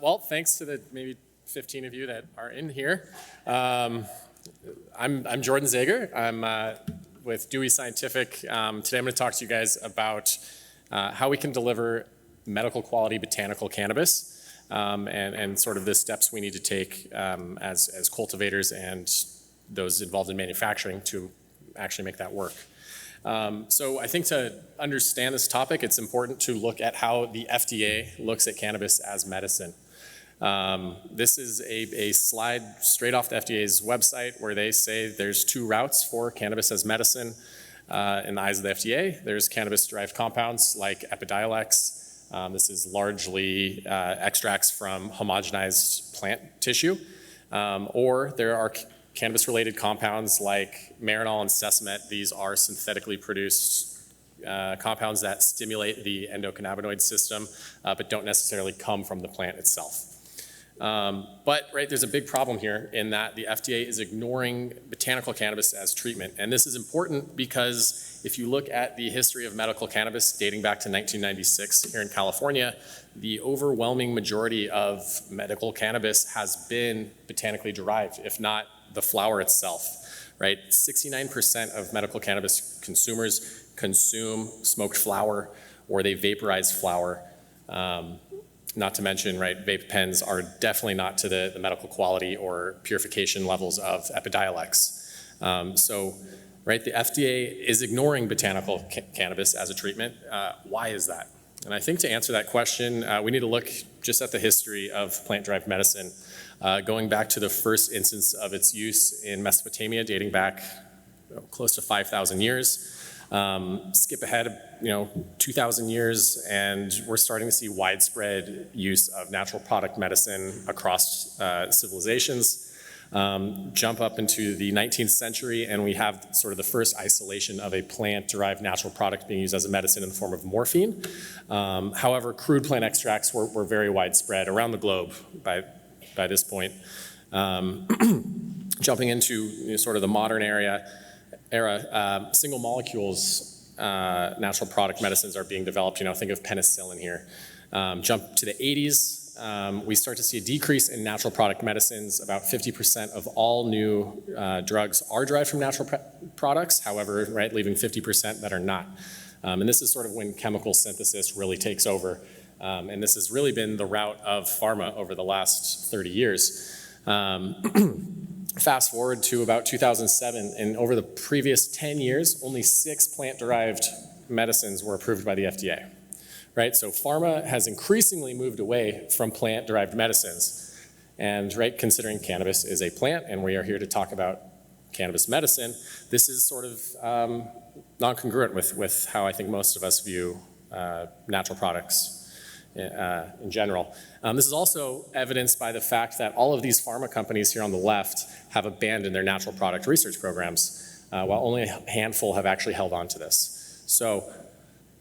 Well, thanks to the maybe 15 of you that are in here. I'm Jordan Zager. I'm with Dewey Scientific. Today I'm going to talk to you guys about how we can deliver medical quality botanical cannabis and sort of the steps we need to take as cultivators and those involved in manufacturing to actually make that work. So I think to understand this topic, it's important to look at how the FDA looks at cannabis as medicine. This is a slide straight off the FDA's website where they say there's two routes for cannabis as medicine in the eyes of the FDA. There's cannabis-derived compounds like Epidiolex. This is largely extracts from homogenized plant tissue. Or there are cannabis-related compounds like marinol and sesamet. These are synthetically produced compounds that stimulate the endocannabinoid system, but don't necessarily come from the plant itself. But there's a big problem here in that the FDA is ignoring botanical cannabis as treatment. And this is important because if you look at the history of medical cannabis dating back to 1996 here in California, the overwhelming majority of medical cannabis has been botanically derived, if not the flower itself, right? 69% of medical cannabis consumers consume smoked flower or they vaporize flower. Not to mention, vape pens are definitely not to the medical quality or purification levels of Epidiolex. The FDA is ignoring botanical cannabis as a treatment. Why is that? And I think to answer that question, we need to look just at the history of plant-derived medicine, going back to the first instance of its use in Mesopotamia, dating back close to 5,000 years. Skip ahead, 2,000 years, and we're starting to see widespread use of natural product medicine across civilizations. Jump up into the 19th century, and we have sort of the first isolation of a plant-derived natural product being used as a medicine in the form of morphine. However, crude plant extracts were very widespread around the globe by this point. Jumping into sort of the modern era, single molecules natural product medicines are being developed. Think of penicillin here. Jump to the 80s, we start to see a decrease in natural product medicines. About 50% of all new drugs are derived from natural products, however, leaving 50% that are not. And this is sort of when chemical synthesis really takes over. And this has really been the route of pharma over the last 30 years. Fast forward to about 2007, and over the previous 10 years, only 6 plant-derived medicines were approved by the FDA. So pharma has increasingly moved away from plant-derived medicines. And considering cannabis is a plant, and we are here to talk about cannabis medicine, this is sort of non-congruent with how I think most of us view natural products in general. This is also evidenced by the fact that all of these pharma companies here on the left have abandoned their natural product research programs, while only a handful have actually held on to this. So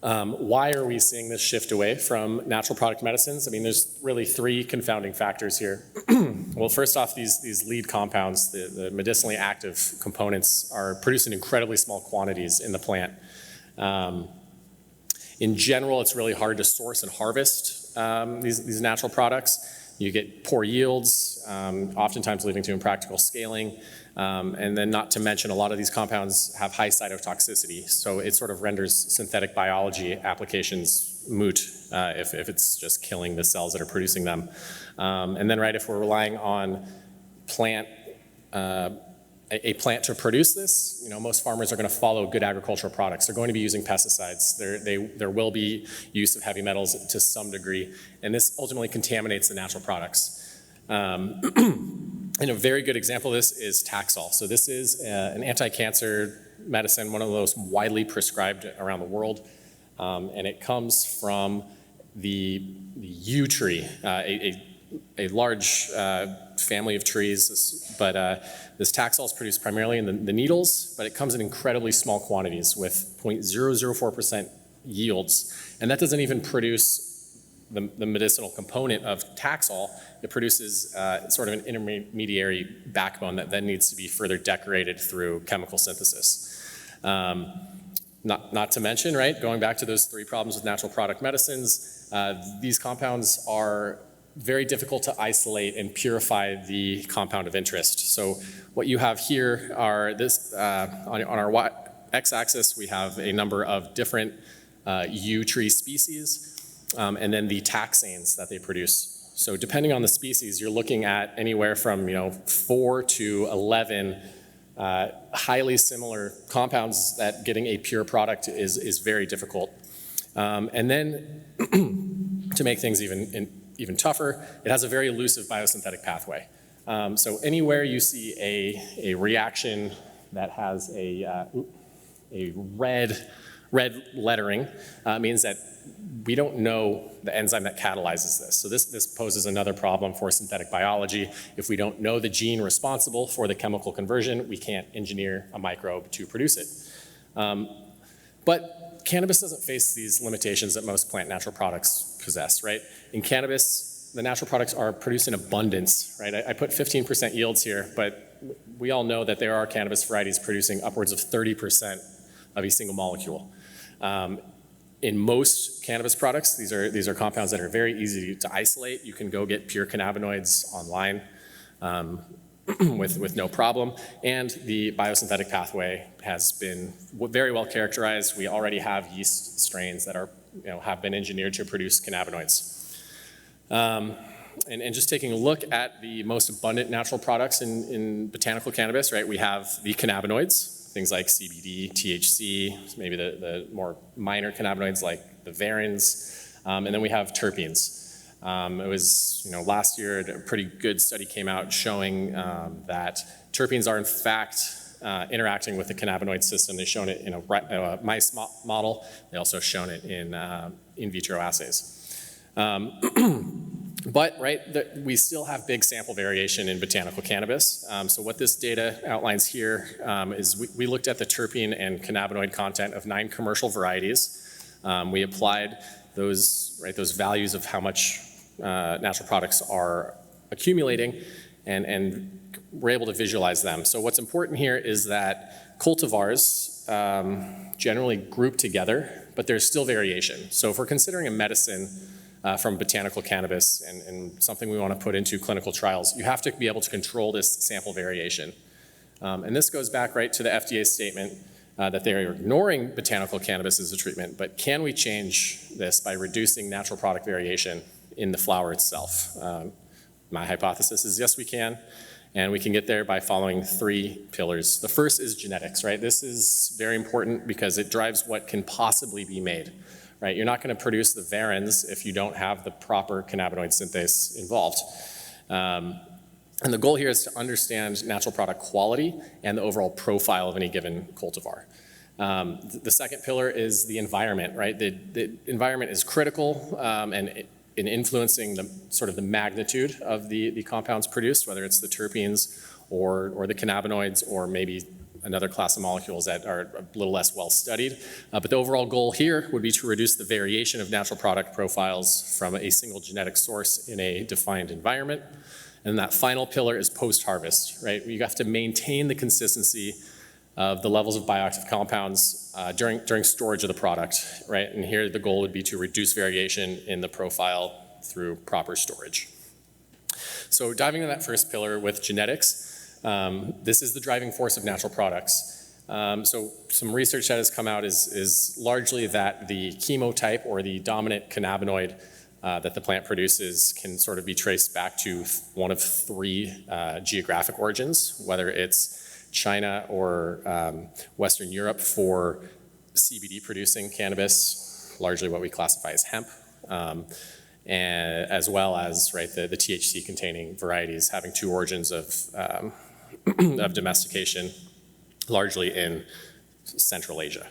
why are we seeing this shift away from natural product medicines? I mean, there's really 3 confounding factors here. Well, first off, these lead compounds, the medicinally active components, are produced in incredibly small quantities in the plant. In general, it's really hard to source and harvest these natural products. You get poor yields, oftentimes leading to impractical scaling. And then not to mention, a lot of these compounds have high cytotoxicity. So it sort of renders synthetic biology applications moot if it's just killing the cells that are producing them. And then if we're relying on a plant to produce this, most farmers are going to follow good agricultural products. They're going to be using pesticides. There will be use of heavy metals to some degree, and this ultimately contaminates the natural products. And a very good example of this is Taxol. So this is an anti-cancer medicine, one of the most widely prescribed around the world, and it comes from the yew tree, a large family of trees, but this Taxol is produced primarily in the needles, but it comes in incredibly small quantities with 0.004% yields, and that doesn't even produce the medicinal component of Taxol. It produces sort of an intermediary backbone that then needs to be further decorated through chemical synthesis. Not to mention, going back to those 3 problems with natural product medicines, these compounds are very difficult to isolate and purify the compound of interest. So what you have here are on our x-axis, we have a number of different yew tree species, and then the taxanes that they produce. So depending on the species, you're looking at anywhere from 4 to 11 highly similar compounds that getting a pure product is very difficult. And then to make things even tougher, it has a very elusive biosynthetic pathway. So anywhere you see a reaction that has a red lettering means that we don't know the enzyme that catalyzes this. So this poses another problem for synthetic biology. If we don't know the gene responsible for the chemical conversion, we can't engineer a microbe to produce it. But cannabis doesn't face these limitations that most plant natural products possess, right? In cannabis, the natural products are produced in abundance, right? I put 15% yields here, but we all know that there are cannabis varieties producing upwards of 30% of a single molecule. In most cannabis products, these are compounds that are very easy to isolate. You can go get pure cannabinoids online with no problem. And the biosynthetic pathway has been very well characterized. We already have yeast strains that have been engineered to produce cannabinoids. And just taking a look at the most abundant natural products in botanical cannabis, right? We have the cannabinoids, things like CBD, THC, maybe the more minor cannabinoids like the varins, and then we have terpenes. It was, last year a pretty good study came out showing that terpenes are in fact interacting with the cannabinoid system. They've shown it in a mice model. They also shown it in vitro assays. But we still have big sample variation in botanical cannabis. So what this data outlines here is we looked at the terpene and cannabinoid content of 9 commercial varieties. We applied those values of how much natural products are accumulating and we're able to visualize them. So what's important here is that cultivars generally group together, but there's still variation. So if we're considering a medicine from botanical cannabis and something we want to put into clinical trials, you have to be able to control this sample variation. And this goes back right to the FDA statement that they're ignoring botanical cannabis as a treatment, but can we change this by reducing natural product variation in the flower itself? My hypothesis is yes, we can, and we can get there by following 3 pillars. The first is genetics, right? This is very important because it drives what can possibly be made. Right? You're not going to produce the varins if you don't have the proper cannabinoid synthase involved. And the goal here is to understand natural product quality and the overall profile of any given cultivar. The second pillar is the environment, right? The environment is critical in influencing the magnitude of the compounds produced, whether it's the terpenes or the cannabinoids or maybe another class of molecules that are a little less well studied. But the overall goal here would be to reduce the variation of natural product profiles from a single genetic source in a defined environment. And that final pillar is post-harvest, right? You have to maintain the consistency of the levels of bioactive compounds during storage of the product, right? And here the goal would be to reduce variation in the profile through proper storage. So diving into that first pillar with genetics, this is the driving force of natural products. So some research that has come out is largely that the chemotype or the dominant cannabinoid that the plant produces can sort of be traced back to one of 3 geographic origins, whether it's China or Western Europe for CBD producing cannabis, largely what we classify as hemp, and as well as the THC containing varieties having 2 origins of domestication, largely in Central Asia.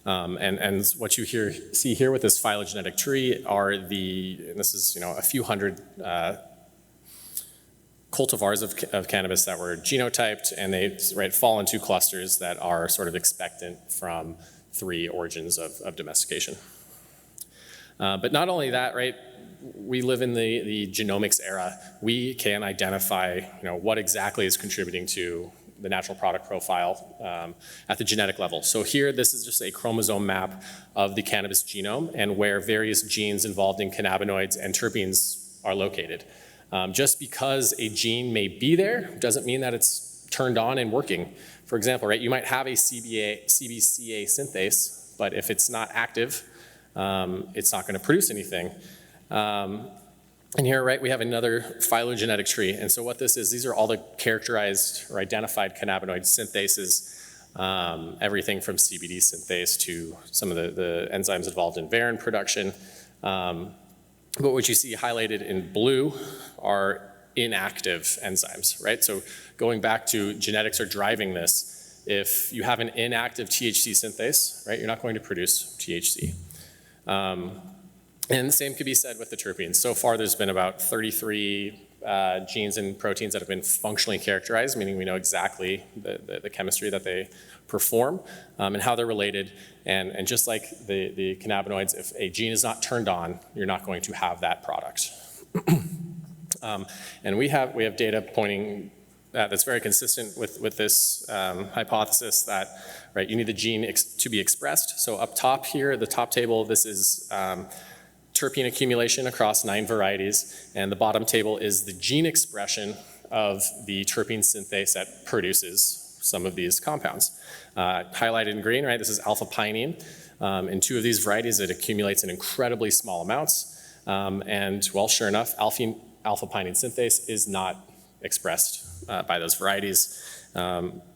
And what you see here with this phylogenetic tree are this is a few hundred cultivars of cannabis that were genotyped, and they fall into clusters that are sort of expectant from 3 origins of domestication. But not only that, right? We live in the genomics era. We can identify, what exactly is contributing to the natural product profile at the genetic level. So here, this is just a chromosome map of the cannabis genome and where various genes involved in cannabinoids and terpenes are located. Just because a gene may be there doesn't mean that it's turned on and working. For example, right, you might have a CBCA synthase, but if it's not active, it's not going to produce anything. And here, right, we have another phylogenetic tree. And so what this is, these are all the characterized or identified cannabinoid synthases, everything from CBD synthase to some of the enzymes involved in varin production. But what you see highlighted in blue are inactive enzymes, right? So going back to genetics are driving this. If you have an inactive THC synthase, right, you're not going to produce THC. And the same could be said with the terpenes. So far, there's been about 33 genes and proteins that have been functionally characterized, meaning we know exactly the chemistry that they perform and how they're related. And just like the cannabinoids, if a gene is not turned on, you're not going to have that product. And we have data pointing that's very consistent with this hypothesis that, right, you need the gene to be expressed. So up top here, the top table, this is terpene accumulation across 9 varieties, and the bottom table is the gene expression of the terpene synthase that produces some of these compounds. Highlighted in green, right, this is alpha-pinene. In 2 of these varieties, it accumulates in incredibly small amounts, and well, sure enough, alpha-pinene synthase is not expressed by those varieties.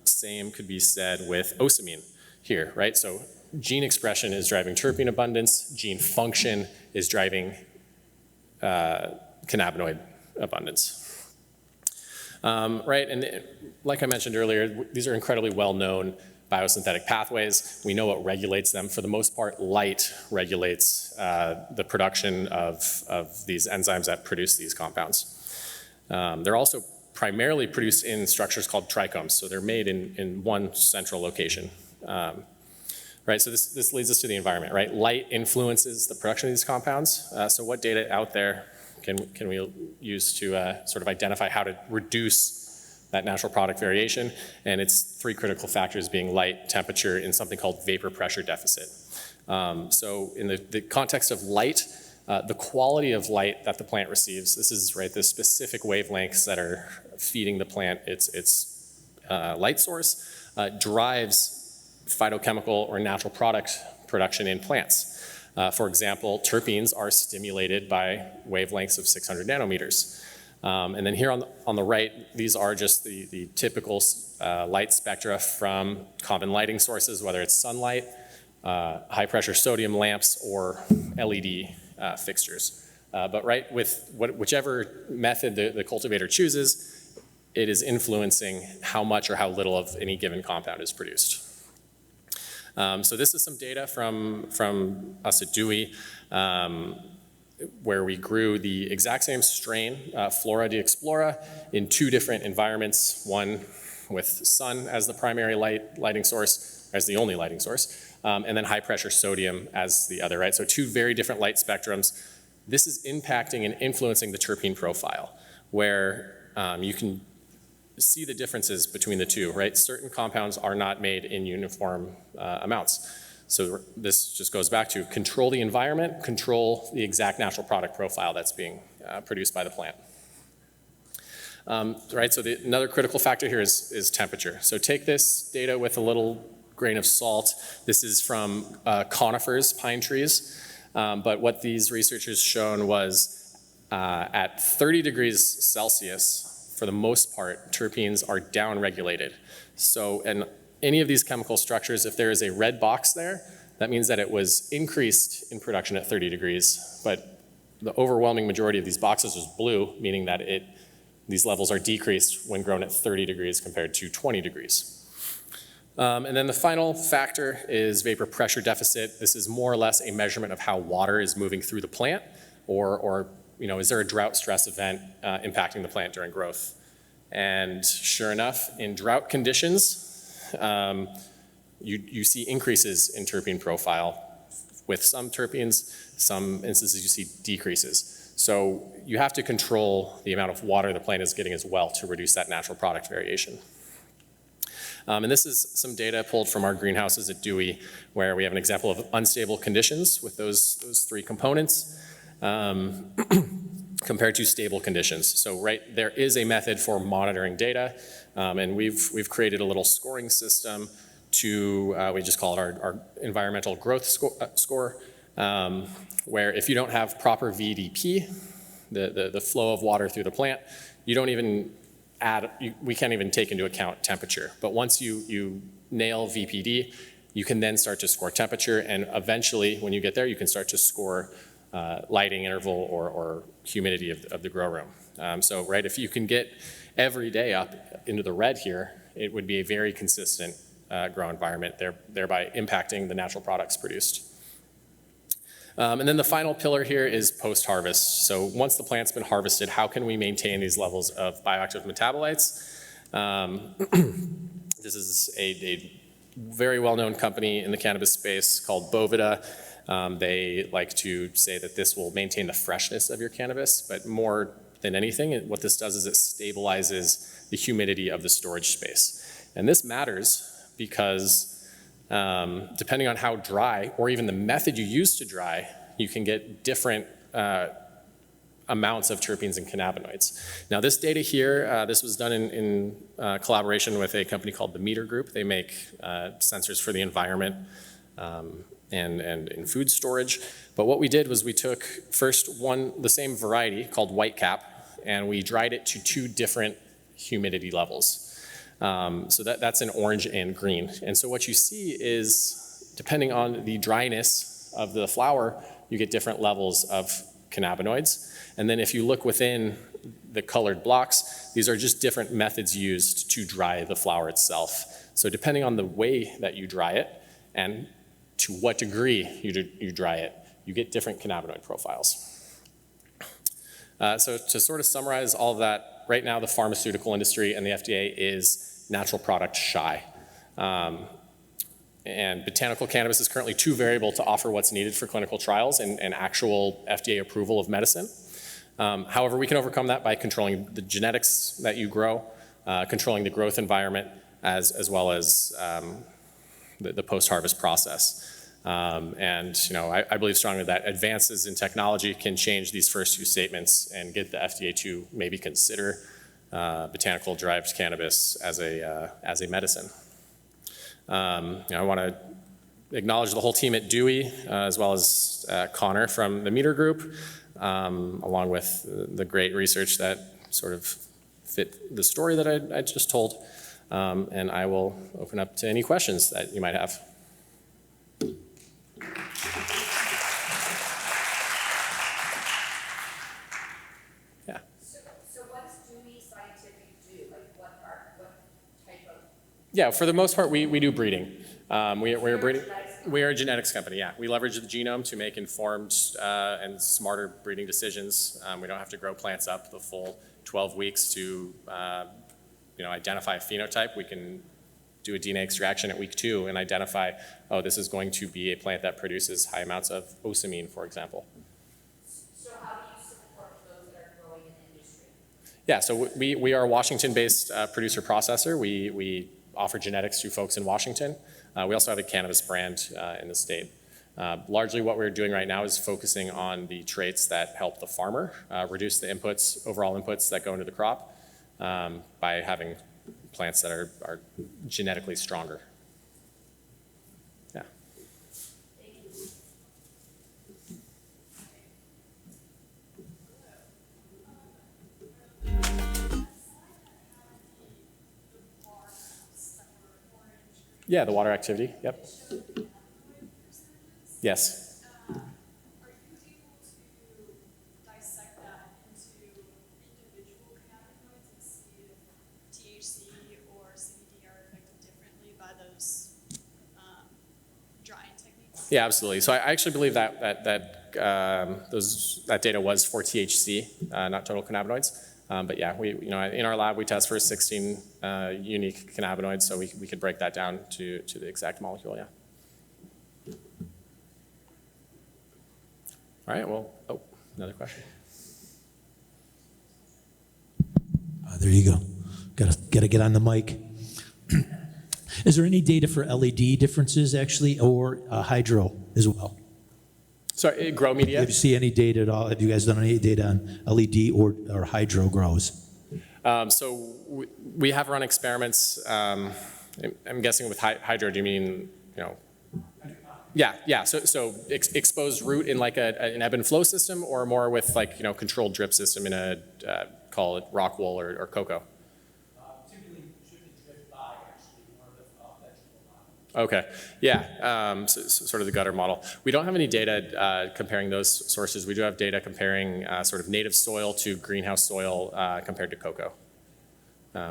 Same could be said with ocimene here, right? So gene expression is driving terpene abundance, gene function is driving cannabinoid abundance. Right, and like I mentioned earlier, these are incredibly well-known biosynthetic pathways. We know what regulates them. For the most part, light regulates the production of these enzymes that produce these compounds. They're also primarily produced in structures called trichomes, so they're made in one central location. Right, so this leads us to the environment, right? Light influences the production of these compounds. So what data out there can we use to sort of identify how to reduce that natural product variation? And it's 3 critical factors being light, temperature, and something called vapor pressure deficit. So in the context of light, the quality of light that the plant receives, this is, right, the specific wavelengths that are feeding the plant its light source, drives phytochemical or natural product production in plants. For example, terpenes are stimulated by wavelengths of 600 nanometers. And then here on the right, these are just the typical light spectra from common lighting sources, whether it's sunlight, high pressure sodium lamps, or LED fixtures. But right, with whichever method the cultivator chooses, it is influencing how much or how little of any given compound is produced. So this is some data from us at Dewey, where we grew the exact same strain, Flora de Explora, in 2 different environments, one with sun as the primary lighting source, as the only lighting source, and then high pressure sodium as the other, right? So 2 very different light spectrums. This is impacting and influencing the terpene profile, where you can see the differences between the 2, right? Certain compounds are not made in uniform amounts. So this just goes back to control the environment, control the exact natural product profile that's being produced by the plant. Right, so another critical factor here is temperature. So take this data with a little grain of salt. This is from conifers, pine trees. But what these researchers shown was at 30 degrees Celsius, for the most part, terpenes are downregulated. So in any of these chemical structures, if there is a red box there, that means that it was increased in production at 30 degrees, but the overwhelming majority of these boxes was blue, meaning that these levels are decreased when grown at 30 degrees compared to 20 degrees. And then the final factor is vapor pressure deficit. This is more or less a measurement of how water is moving through the plant, or is there a drought stress event impacting the plant during growth? And sure enough, in drought conditions, you see increases in terpene profile. With some terpenes, some instances you see decreases. So you have to control the amount of water the plant is getting as well to reduce that natural product variation. And this is some data pulled from our greenhouses at Dewey, where we have an example of unstable conditions with those 3 components. Kind compared to stable conditions. So there is a method for monitoring data, and we've created a little scoring system to, we just call it our environmental growth score, where if you don't have proper VDP, the flow of water through the plant, you don't even we can't even take into account temperature. But once you nail VPD, you can then start to score temperature, and eventually, when you get there, you can start to score lighting interval or humidity of the grow room. So if you can get every day up into the red here, it would be a very consistent grow environment, thereby impacting the natural products produced. And then the final pillar here is post-harvest. So once the plant's been harvested, how can we maintain these levels of bioactive metabolites? This is a very well-known company in the cannabis space called Boveda. They like to say that this will maintain the freshness of your cannabis, but more than anything, what this does is it stabilizes the humidity of the storage space. And this matters because depending on how dry, or even the method you use to dry, you can get different amounts of terpenes and cannabinoids. Now this data here, this was done in collaboration with a company called the Meter Group. They make sensors for the environment and in food storage. But what we did was we took first the same variety called White Cap, and we dried it to 2 different humidity levels. So that's in orange and green. And so what you see is, depending on the dryness of the flower, you get different levels of cannabinoids. And then if you look within the colored blocks, these are just different methods used to dry the flower itself. So depending on the way that you dry it and to what degree you dry it, you get different cannabinoid profiles. So to sort of summarize all of that, right now the pharmaceutical industry and the FDA is natural product shy. And botanical cannabis is currently too variable to offer what's needed for clinical trials and actual FDA approval of medicine. However, we can overcome that by controlling the genetics that you grow, controlling the growth environment, as well as the post-harvest process. And I believe strongly that advances in technology can change these first 2 statements and get the FDA to maybe consider botanical derived cannabis as a medicine. I want to acknowledge the whole team at Dewey, as well as Connor from the Meter Group, along with the great research that sort of fit the story that I just told. And I will open up to any questions that you might have. Yeah. So what does Dewey Scientific do? Like what type of? Yeah, for the most part, we do breeding. We're breeding. We're a genetics company, yeah. We leverage the genome to make informed and smarter breeding decisions. We don't have to grow plants up the full 12 weeks to identify a phenotype. We can do a DNA extraction at week 2 and identify, oh, this is going to be a plant that produces high amounts of osamine, for example. So how do you support those that are growing in the industry? Yeah, so we are a Washington-based producer processor. We offer genetics to folks in Washington. We also have a cannabis brand in the state. Largely what we're doing right now is focusing on the traits that help the farmer reduce the overall inputs that go into the crop by having plants that are genetically stronger. Yeah. Thank you. Yeah, the water activity, yep. Yes. Are you able to dissect that into individual cannabinoids and see if THC or CBD are affected differently by those drying techniques? Yeah, absolutely. So I actually believe that data was for THC, not total cannabinoids. But yeah, in our lab we test for 16 unique cannabinoids, so we could break that down to the exact molecule. Yeah. All right. Well, another question. There you go. Got to get on the mic. Is there any data for LED differences actually, or hydro as well? Sorry, grow media? Have you seen any data at all? Have you guys done any data on LED or hydro grows? So we have run experiments. I'm guessing with hydro, do you mean, you know? Yeah. So exposed root in like an ebb and flow system, or more with like, you know, controlled drip system in a call it rock wool or cocoa. Typically, should be dripped by actually more of the vegetable model. Okay, yeah, so sort of the gutter model. We don't have any data comparing those sources. We do have data comparing sort of native soil to greenhouse soil compared to cocoa.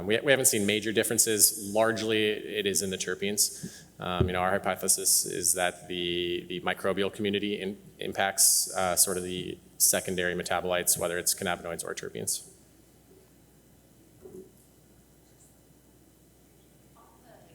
We haven't seen major differences. Largely, it is in the terpenes. You know, our hypothesis is that the microbial community impacts sort of the secondary metabolites, whether it's cannabinoids or terpenes.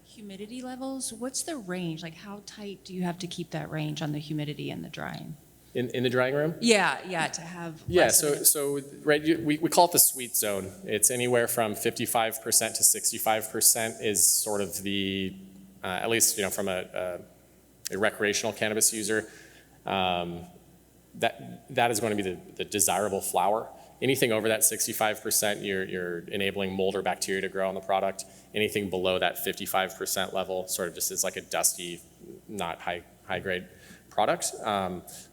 Humidity levels, what's the range? Like how tight do you have to keep that range on the humidity and the drying? In the drying room? Yeah, to have. Yeah, less of it. so right, we call it the sweet zone. It's anywhere from 55% to 65% is sort of the, at least, you know, from a recreational cannabis user, that is going to be the desirable flower. Anything over that 65%, you're enabling mold or bacteria to grow on the product. Anything below that 55% level sort of just is like a dusty, not high grade product.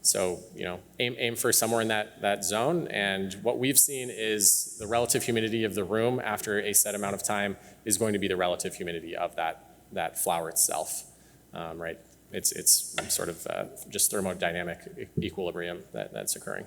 So, you know, aim for somewhere in that zone. And what we've seen is the relative humidity of the room after a set amount of time is going to be the relative humidity of that flower itself, right? It's sort of just thermodynamic equilibrium that's occurring.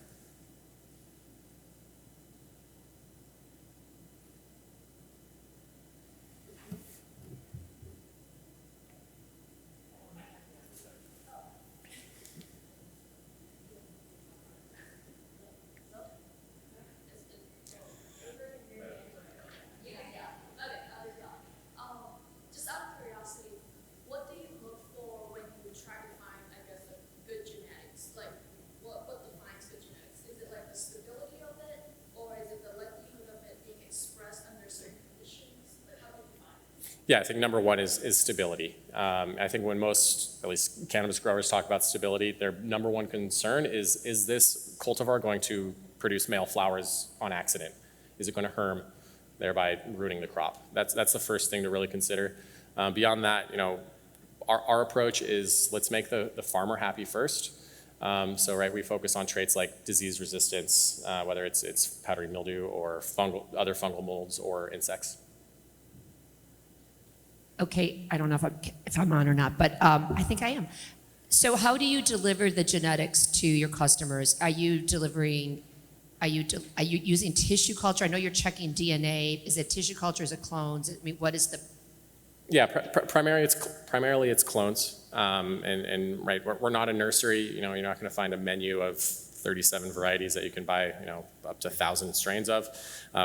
Just out of curiosity, what do you look for when you try to find, I guess, a good genetics? Like, what defines good genetics? Is it like the stability of it, or is it the likelihood of it being expressed under certain conditions? Like, how do you define it? Yeah, I think number one is stability. I think when most, at least cannabis growers talk about stability, their number one concern is this cultivar going to produce male flowers on accident? Is it going to herm, thereby ruining the crop? That's the first thing to really consider. Beyond that, you know, our approach is let's make the farmer happy first. So right, we focus on traits like disease resistance, whether it's powdery mildew or other fungal molds or insects. Okay, I don't know if I'm on or not, but I think I am. So how do you deliver the genetics to your customers? Are you using tissue culture? I know you're checking DNA. Is it tissue culture? Is it clones? I mean, what is the? Yeah, primarily it's clones, and right, we're not a nursery. You know, you're not going to find a menu of 37 varieties that you can buy, you know, up to 1,000 strains of.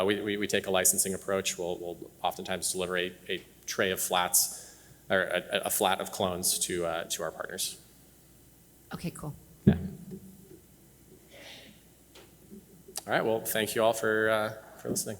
We take a licensing approach. We'll oftentimes deliver a tray of flats, or a flat of clones to our partners. Okay, cool. Yeah. All right. Well, thank you all for listening.